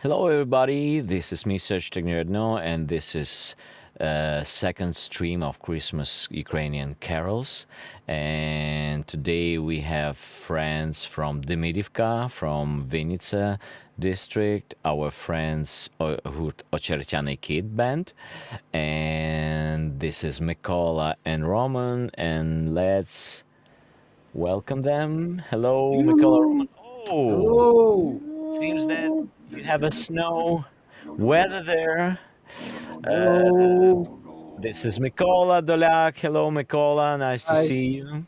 Hello, everybody. This is me, Serge Tegneredno, and this is second stream of Christmas Ukrainian carols. And today we have friends from Demidivka, from Vinnytsia district, our friends who Ochertyany Kid Band, and this is Mykola and Roman, and let's welcome them. Hello, Mykola, Roman. You. Oh, Hello. seems that you have a snow weather there. Uh, Hello. this is Mykola Dolak. Hello, Mykola. Nice to Hi. see you.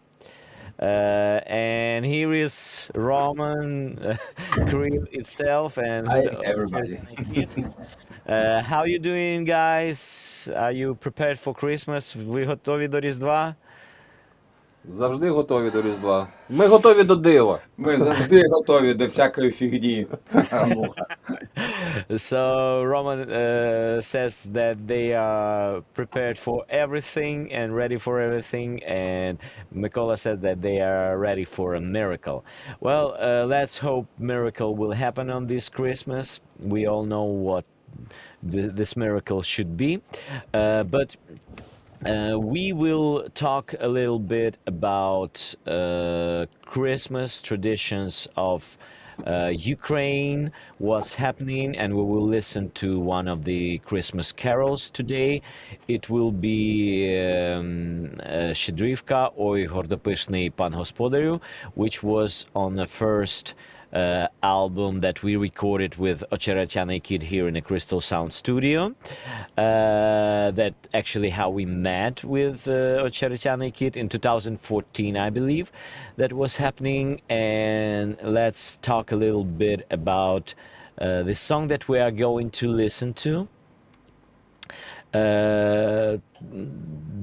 And here is Roman Krill itself and Hi, everybody. Chertany Kid. How you doing, guys? Are you prepared for Christmas? Ви готові до Різдва? Завжди готові до Різдва. Ми готові до дива. Ми завжди готові до всякої фігні. So Roman says that they are prepared for everything and ready for everything, and Mykola said that they are ready for a miracle. Well, let's hope miracle will happen on this Christmas. We all know what this miracle should be, but we will talk a little bit about Christmas traditions of Ukraine, what's happening, and we will listen to one of the Christmas carols today. It will be Щедрівка, Ой, гордопишний пан господарю, which was on the first album that we recorded with Ochertyany Kid here in the Crystal Sound Studio. That actually how we met with Ochertyany Kid in 2014, I believe, that was happening. And let's talk a little bit about the song that we are going to listen to.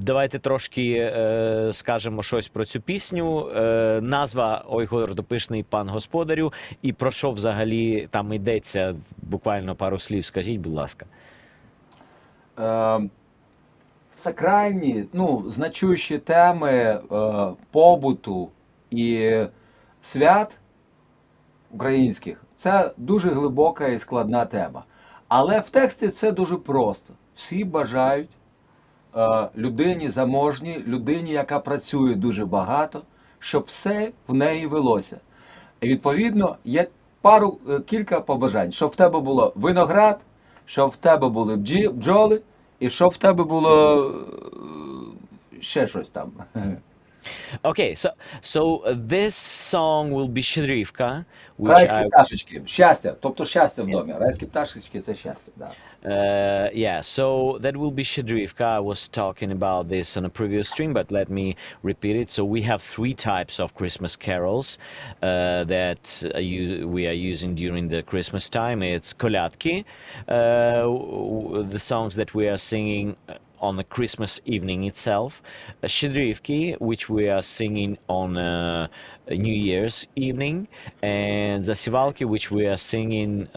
Давайте трошки скажемо щось про цю пісню. Назва «Ой, гордопишний пан господарю». І про що взагалі там йдеться? Буквально пару слів скажіть, будь ласка. Сакральні, значущі теми побуту і свят українських – це дуже глибока і складна тема. Але в тексті це дуже просто. Всі бажають людині заможній, людині, яка працює дуже багато, щоб все в неї велося. І відповідно є кілька побажань, щоб в тебе було виноград, щоб в тебе були бджоли, і щоб в тебе було ще щось там. Okay, so this song will be Щедрівка, which Райські пташечки, щастя, тобто щастя в домі. Райські пташечки – це щастя, да. Yeah, so that will be Щедрівка. I was talking about this on a previous stream, but let me repeat it. So we have three types of Christmas carols that we are using during the Christmas time. It's Kolyadki, the songs that we are singing on the Christmas evening itself, Щедрівки, which we are singing on New Year's evening, and Засівалки, which we are singing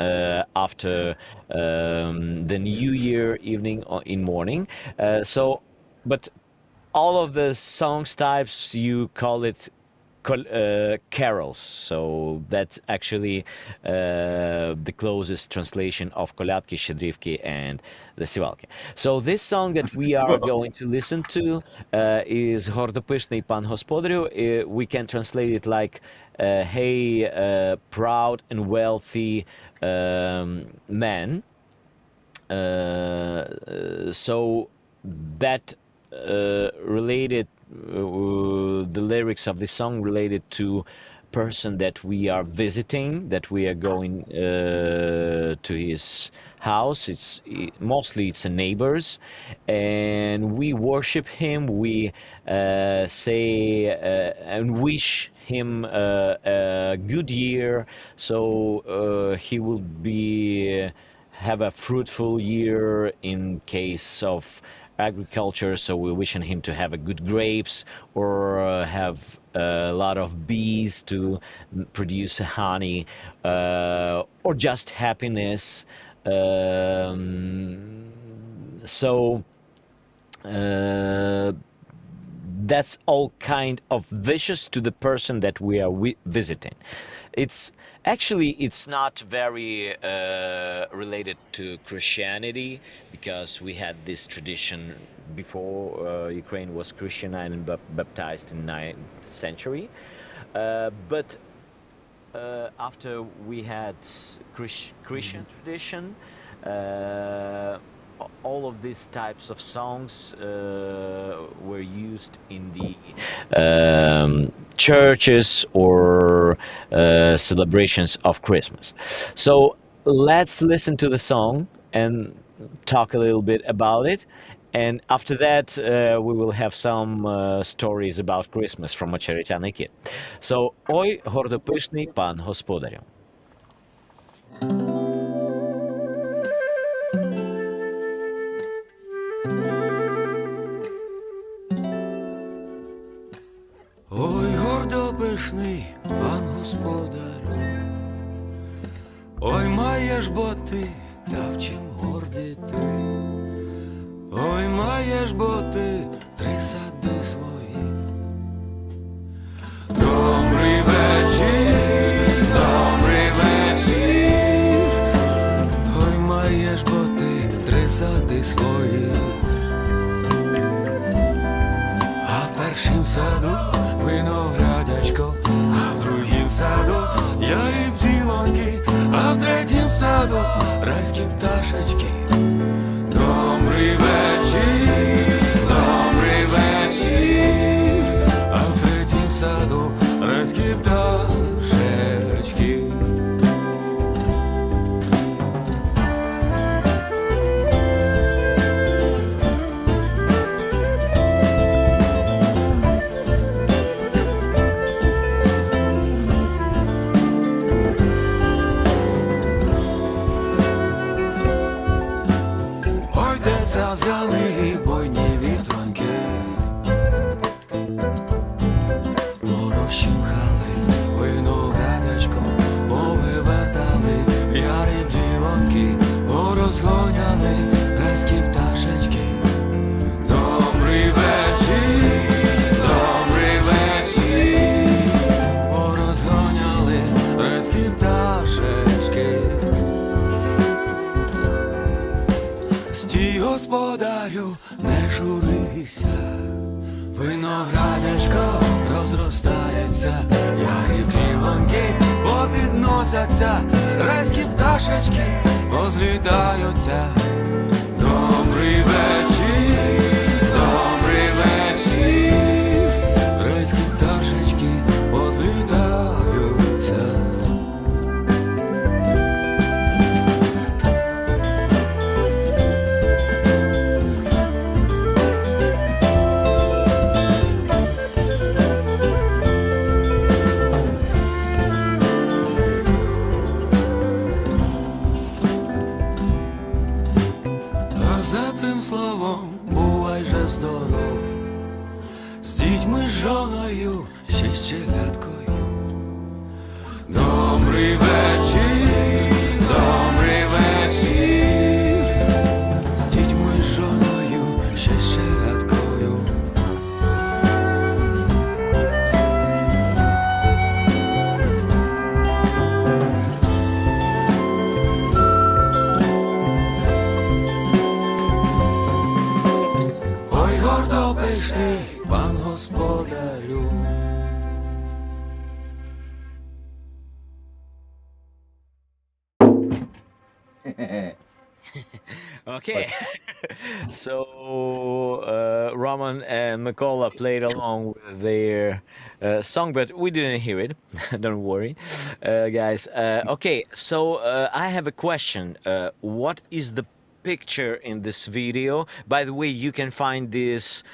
after the New Year evening or in morning. But all of the songs types, you call it carols, so that's actually the closest translation of Kolyadki, Щедрівки, and the Sivalki. So this song that we are going to listen to is Гордопишний пан господарю. We can translate it like, hey, proud and wealthy man. So that related the lyrics of this song related to person that we are visiting, that we are going to his house. Mostly it's a neighbors, and we worship him. We say and wish him a good year, so he will have a fruitful year in case of agriculture, so we're wishing him to have a good grapes or have a lot of bees to produce honey, or just happiness. So that's all kind of wishes to the person that we are visiting. It's Actually, it's not very related to Christianity because we had this tradition before Ukraine was Christianized and baptized in 9th century. But after we had Christian tradition, uh, all of these types of songs were used in the churches or celebrations of Christmas. So let's listen to the song and talk a little bit about it. And after that, we will have some stories about Christmas from Очеретяний кіт. So, ой, гордопишний пан господарю. Ой, гордопишний пан господарю, ой, маєш бо ти, та в чим гордіти. Ой, маєш бо ти, 3 сади свої. Добрий вечір, добрий вечір. Ой, маєш бо ти, 3 сади свої. А в першім саду виноградячко, а в другім саду ярі бджілоньки, а в третім саду райські пташечки. Добрий вечір, а в третім саду райські пташечки. Зав'яли бойні вітроньки, порозчимхали, виноградячком повивертали, ярі бджілоньки, порозгоняли, райські пташечки. Добрий вечір, порозгоняли, райські пташечки. Стій, господарю, не журися, виноградячко розростається, ярі бджілоньки попідносяться, райські пташечки позлітаються. Добрий вечір, райські пташечки позлітаються. За тим словом, бувай же здоров, з дітьми, з жоною, ще з челядкою. Добрий вечір, з дітьми, з жоною, ще з челядкою. Гордопишний пан господарю. Okay, so Roman and Mikola played along with their song, but we didn't hear it. Don't worry, guys. Okay, so I have a question. What is the picture in this video? By the way, you can find this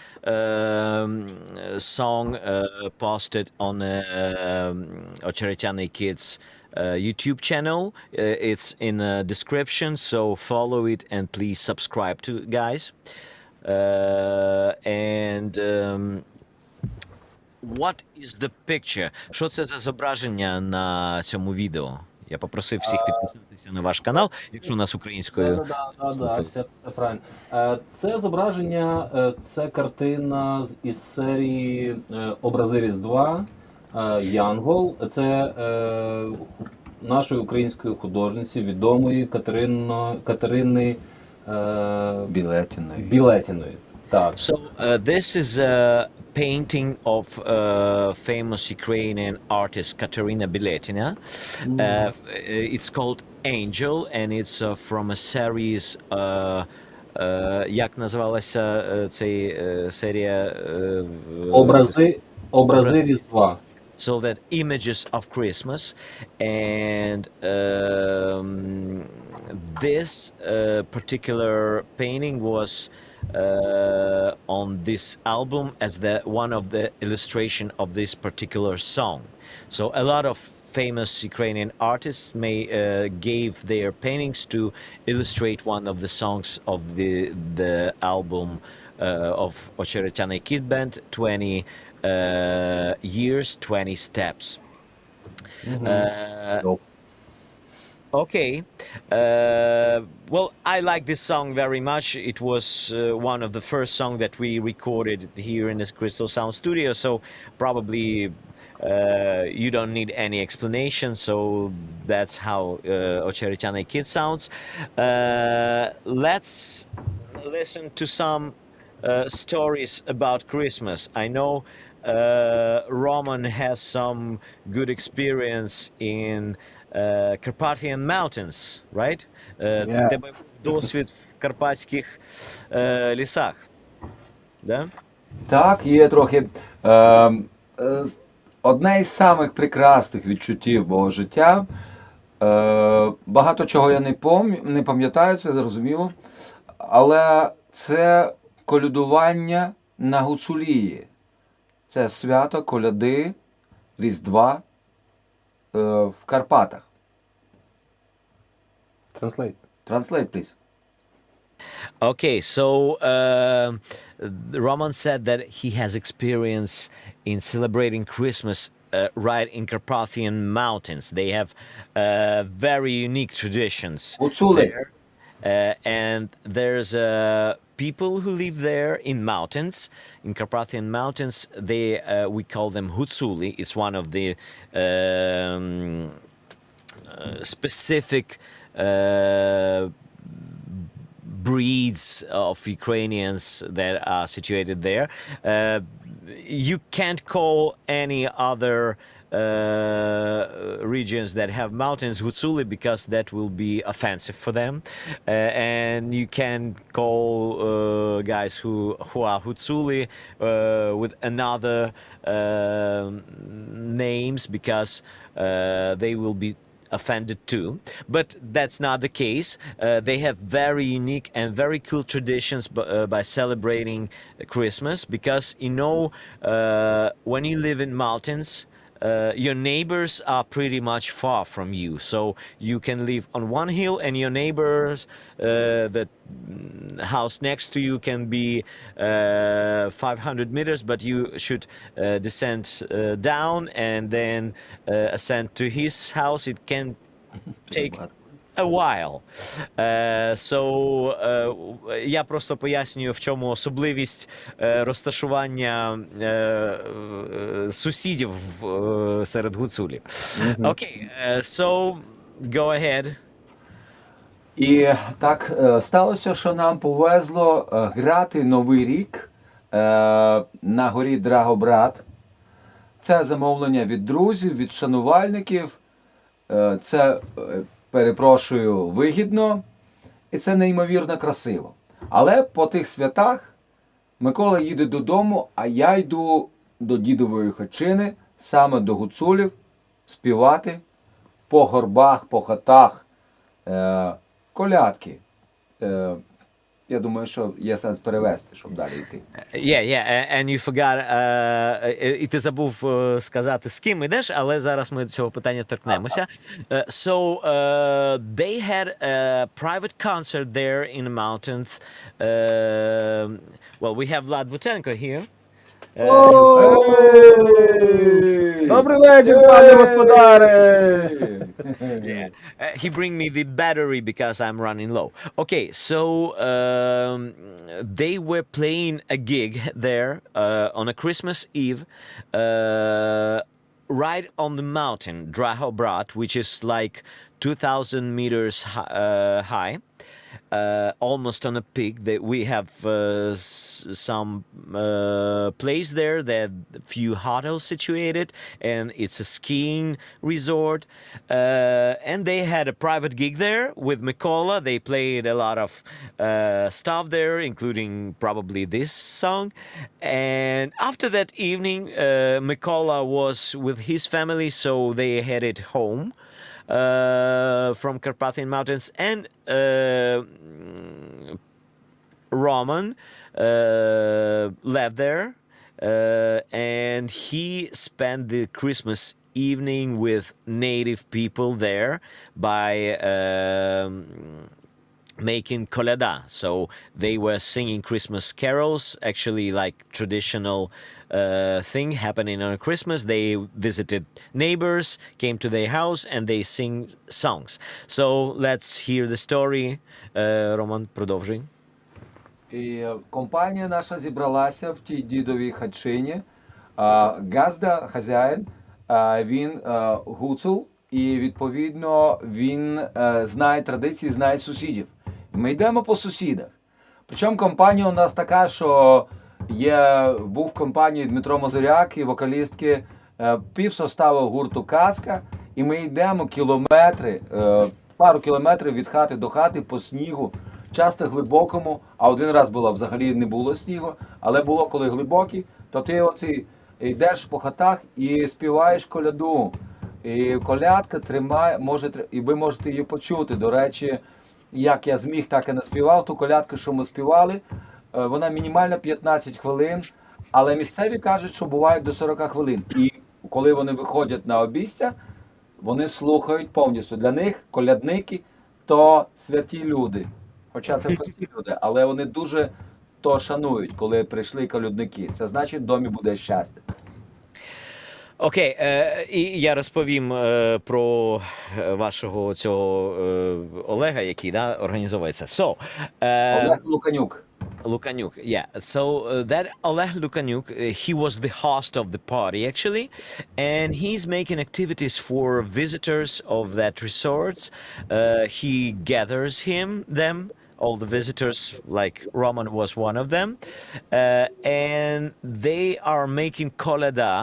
song posted on Очеретяний Kids YouTube channel. It's in the description, so follow it and please subscribe to it, guys. What is the picture? Що це за зображення на цьому відео? Я попросив всіх підписатися на ваш канал, якщо у нас українською. Так, це правильно. Це зображення, це картина із серії Образи Різдва, Янгол. Це нашої української художниці, відомої Катерини Білетіної. Білетіної. Так. So this is a painting of famous Ukrainian artist Katerina Biletina. It's called Angel, and it's from a series. Як називалася серія? Образи Різдва. So that images of Christmas, and this particular painting was on this album as one of the illustration of this particular song. So a lot of famous Ukrainian artists gave their paintings to illustrate one of the songs of the album of Ocheretyany Kid Band, 20 years, 20 steps. Okay. Well, I like this song very much. It was one of the first songs that we recorded here in this Crystal Sound studio, so probably you don't need any explanation. So that's how Ocheretyany Kid sounds. Let's listen to some stories about Christmas. I know Roman has some good experience in Carpathian mountains, right? Yeah. Тебе був досвід в карпатських лісах, да? Так, є трохи. Одне із самих прекрасних відчуттів мого життя. Багато чого я не пам'ятаю, це зрозуміло. Але це колядування на гуцулії. Це свято коляди Різдва в Карпатах. Translate. Translate, please. Okay, so Roman said that he has experience in celebrating Christmas right in Carpathian mountains. They have very unique traditions Гуцули. there. And there's people who live there in mountains, in Carpathian mountains. We call them Hutsuli. It's one of the specific breeds of Ukrainians that are situated there. You can't call any other regions that have mountains Hutsuli because that will be offensive for them, and you can call guys who are Hutsuli with another names because they will be offended too, but that's not the case. They have very unique and very cool traditions by celebrating Christmas, because when you live in mountains, your neighbors are pretty much far from you, so you can live on one hill and your neighbors, the house next to you, can be 500 meters, but you should descend down and then ascend to his house. It can take a while. Я просто пояснюю, в чому особливість розташування сусідів серед гуцулів. Окей, so go ahead. І так сталося, що нам повезло грати Новий рік на горі Драгобрат. Це замовлення від друзів, від шанувальників. Це, перепрошую, вигідно. І це неймовірно красиво. Але по тих святах Микола їде додому, а я йду до Дідової Hatchyни, саме до гуцулів, співати по горбах, по хатах, колядки. Я думаю, що є сенс перевести, щоб далі йти. And you forgot, і ти забув сказати, з ким йдеш, але зараз ми до цього питання торкнемося. So, they had a private concert there in the mountains. Well, we have Vlad Butenko here. Добрий вечір, пане господаре! He bring me the battery because I'm running low. Okay, so they were playing a gig there on a Christmas Eve right on the mountain, Drahobrat, which is like 2,000 meters high, almost on a peak. That we have some place there that few hotels situated, and it's a skiing resort. And they had a private gig there with Mikola. They played a lot of stuff there, including probably this song. And after that evening, Mikola was with his family, so they headed home from Carpathian Mountains, and Roman left there, and he spent the Christmas evening with native people there by making Kolyada. So they were singing Christmas carols, actually like traditional thing happening on Christmas. They visited neighbors, came to their house, and they sing songs. So let's hear the story. Роман, продовжуй. І компанія наша зібралася в тій дідовій хатчині. Газда, хазяїн, він гуцул, і відповідно він знає традиції, знає сусідів. Ми йдемо по сусідах. Причому компанія у нас така, що був в компанії Дмитро Мозоряк і вокалістки півсоставу гурту «Казка», і ми йдемо кілометри, пару кілометрів від хати до хати по снігу, часто глибокому, а один раз взагалі не було снігу, але було коли глибокі, то ти йдеш по хатах і співаєш коляду. І колядка тримає, і ви можете її почути. До речі, як я зміг, так і наспівав. Ту колядку, що ми співали, вона мінімально 15 хвилин, але місцеві кажуть, що буває до 40 хвилин. І коли вони виходять на обістя, вони слухають повністю. Для них колядники – то святі люди. Хоча це прості люди, але вони дуже то шанують, коли прийшли колядники. Це значить, в домі буде щастя. Окей, і я розповім про вашого цього Олега, який організовується. So, Олег Луканюк. Lukanyuk, yeah. So that Oleg Lukanyuk, he was the host of the party actually, and he's making activities for visitors of that resort. He gathers them, all the visitors, like Roman was one of them, and they are making kolyada.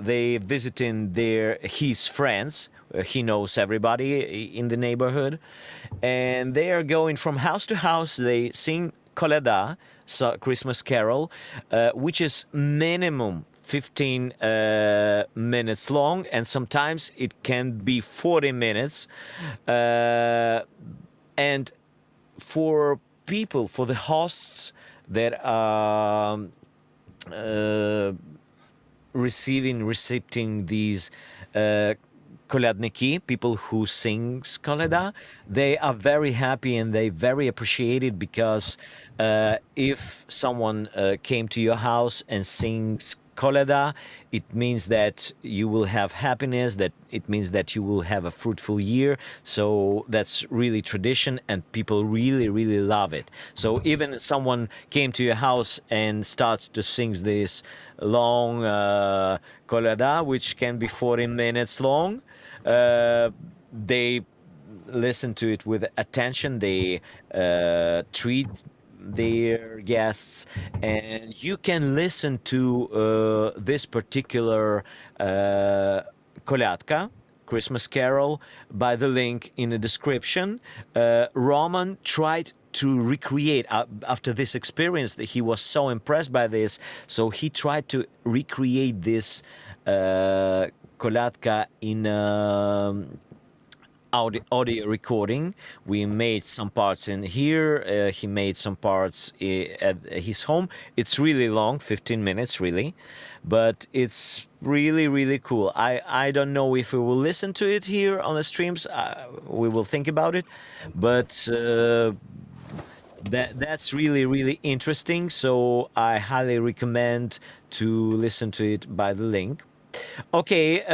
They visiting his friends. He knows everybody in the neighborhood, and they are going from house to house. They sing kolyada, so Christmas carol, which is minimum 15 minutes long, and sometimes it can be 40 minutes. And for people, for the hosts that are receiving these kolyadniki, people who sings kolyada, they are very happy and they very appreciate it, because if someone came to your house and sings kolyada, it means that you will have happiness, that it means that you will have a fruitful year. So that's really tradition, and people really, really love it. So even someone came to your house and starts to sing this long kolyada, which can be 40 minutes long, they listen to it with attention. They treat their guests, and you can listen to this particular Kolyadka, Christmas Carol, by the link in the description. Roman tried to recreate, after this experience, that he was so impressed by this, so he tried to recreate this Kolyadka in audio recording. We made some parts in here. He made some parts at his home. It's really long, 15 minutes really, but it's really, really cool. I don't know if we will listen to it here on the streams. We will think about it, but that's really, really interesting. So I highly recommend to listen to it by the link. Окей,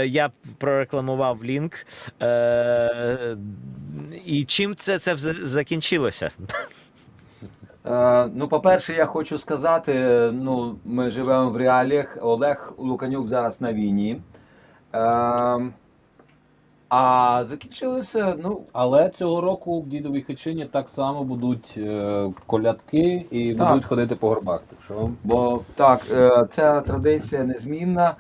я прорекламував лінк. І чим це закінчилося? Ну, по-перше, я хочу сказати, ну, ми живемо в реаліях. Олег Луканюк зараз на війні. Е, А закінчилося, ну, Але цього року в Дідовій Хатчині так само будуть колядки і Так. будуть ходити по горбах. Так що бо так, ця традиція незмінна,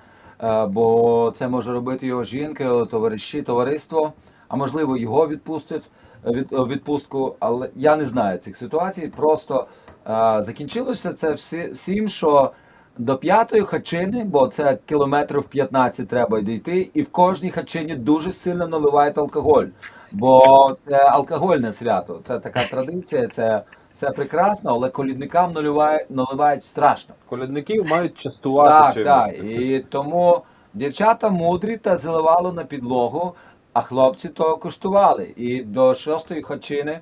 бо це може робити його жінка, товариші, товариство, а можливо його відпустять відпустку, але я не знаю цих ситуацій. Просто закінчилося це всім, що до п'ятої хатчини, бо це кілометрів 15 треба дійти, і в кожній хатчині дуже сильно наливають алкоголь, бо це алкогольне свято. Це така традиція, це прекрасно, але колідникам наливають страшно. колядників мають частувати Так, чимось. так. І тому дівчата мудрі та заливало на підлогу, а хлопці то коштували. І до шостої хатчини,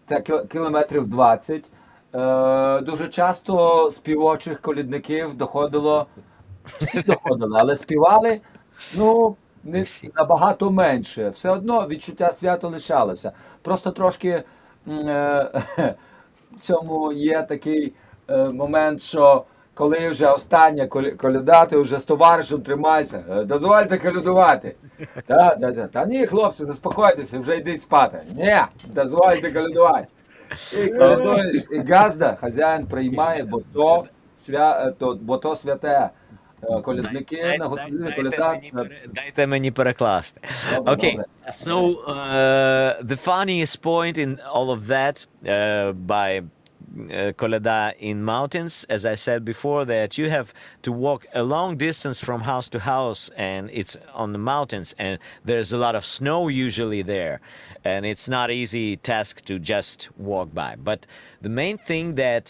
це кілометрів 20, дуже часто співочих колідників доходило, всі доходили, але співали, ну, не Всі. набагато менше. Все одно відчуття свята лишалося. Просто трошки в цьому є такий момент, що коли вже остання коляда, ти вже з товаришем тримайся, дозвольте колядувати. Та ні, хлопці, заспокойтеся, вже йдіть спати. Ні, дозвольте колядувати. І колядуєш, і газда хазяїн приймає, бо то святе. Колядники на готові колядати. Дайте мені перекласти. Добре, Okay, добре. so the funniest point in all of that by Kolyada in mountains, as I said before, that you have to walk a long distance from house to house, and it's on the mountains, and there's a lot of snow usually there, and it's not easy task to just walk by. But the main thing that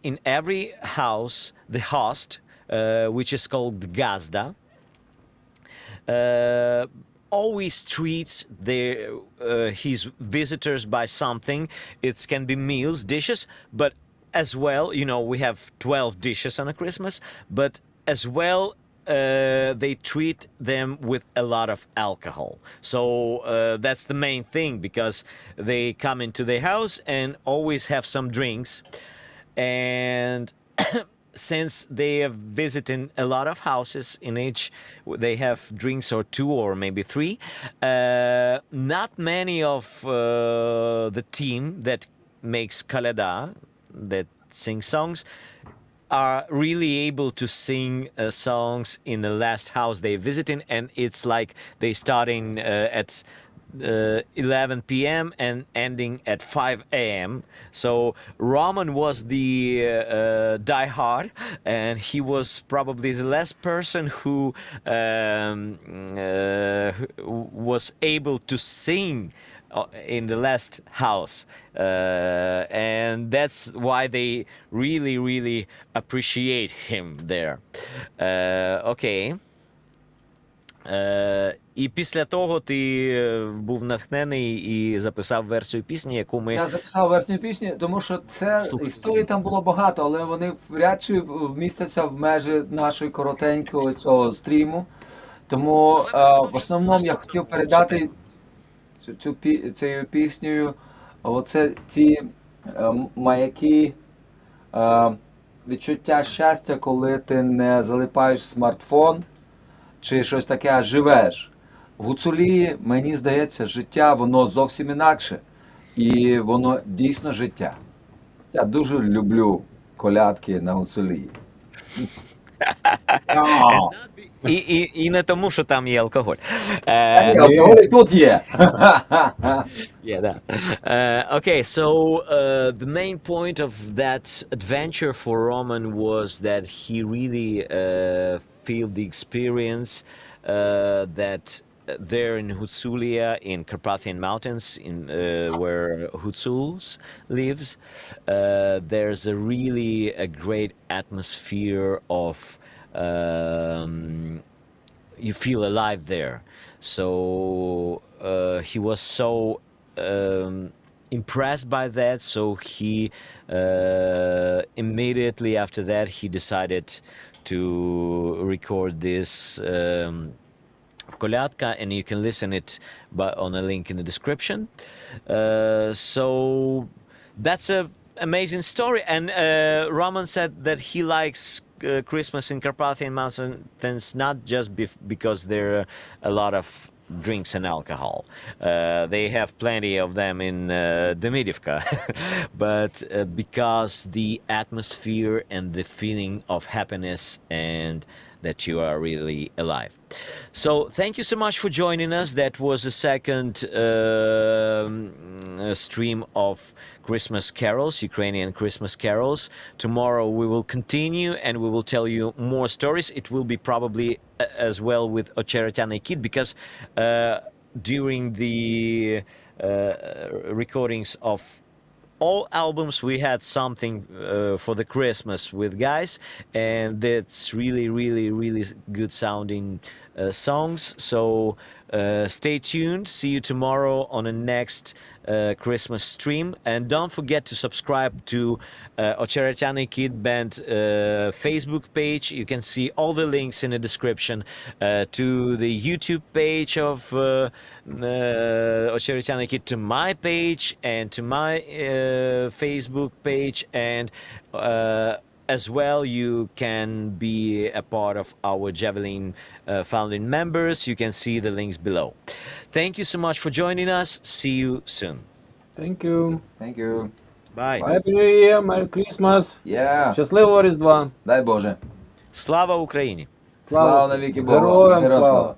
in every house, the host, which is called gazda, always treats his visitors by something. It can be meals, dishes, but as well, you know, we have 12 dishes on a Christmas, but as well, they treat them with a lot of alcohol. So that's the main thing, because they come into their house and always have some drinks, and since they have visited a lot of houses in each, they have drinks or two or maybe three. Not many of the team that makes Kolyada, that sings songs, are really able to sing songs in the last house they visited, and it's like they starting at 11 p.m. and ending at 5 a.m. So Roman was the diehard, and he was probably the last person who was able to sing in the last house, and that's why they really, really appreciate him there. Okay. І після того ти був натхнений і записав версію пісні, яку ми... Я записав версію пісні, тому що це Слухай. історій там було багато, але вони вряд чи вмістяться в межі нашої коротенького цього стріму. Тому в основному я хотів передати цією піснею оце ті маяки, відчуття щастя, коли ти не залипаєш в смартфон чи щось таке, а живеш. В Гуцулії, мені здається, життя, воно зовсім інакше. І воно дійсно життя. Я дуже люблю колядки на Гуцулії. І не тому, що там є алкоголь. Алкоголь і тут є. Yeah, that. Okay, so the main point of that adventure for Roman was that he really feel the experience that there in Hutsulia, in Carpathian Mountains, in where Hutsuls lives, there's a great atmosphere of you feel alive there. So he was so impressed by that, so he immediately after that he decided to record this Kolyadka, and you can listen it on a link in the description. So that's a amazing story. And Roman said that he likes Christmas in Carpathian Mountains not just because there are a lot of drinks and alcohol. They have plenty of them in Demidivka, but because the atmosphere and the feeling of happiness and that you are really alive. So thank you so much for joining us. That was a second stream of Christmas carols, Ukrainian Christmas carols. Tomorrow we will continue and we will tell you more stories. It will be probably as well with Ocheretyany Kid, because during the recordings of all albums we had something for the Christmas with guys, and that's really good sounding songs. So stay tuned. See you tomorrow on the next Christmas stream, and don't forget to subscribe to Ocheretyany Kid Band Facebook page. You can see all the links in the description to the YouTube page of Ocheretyany Kid, to my page and to my Facebook page, and as well you can be a part of our Javelin Founding members. You can see the links below. Thank you so much for joining us. See you soon. Thank you. Thank you. Bye. Happy New Year, Merry Christmas. Yeah. Щасливого Різдва. Дай Боже. Слава Україні! Слава навіки Богу. Героям Героям слава. слава.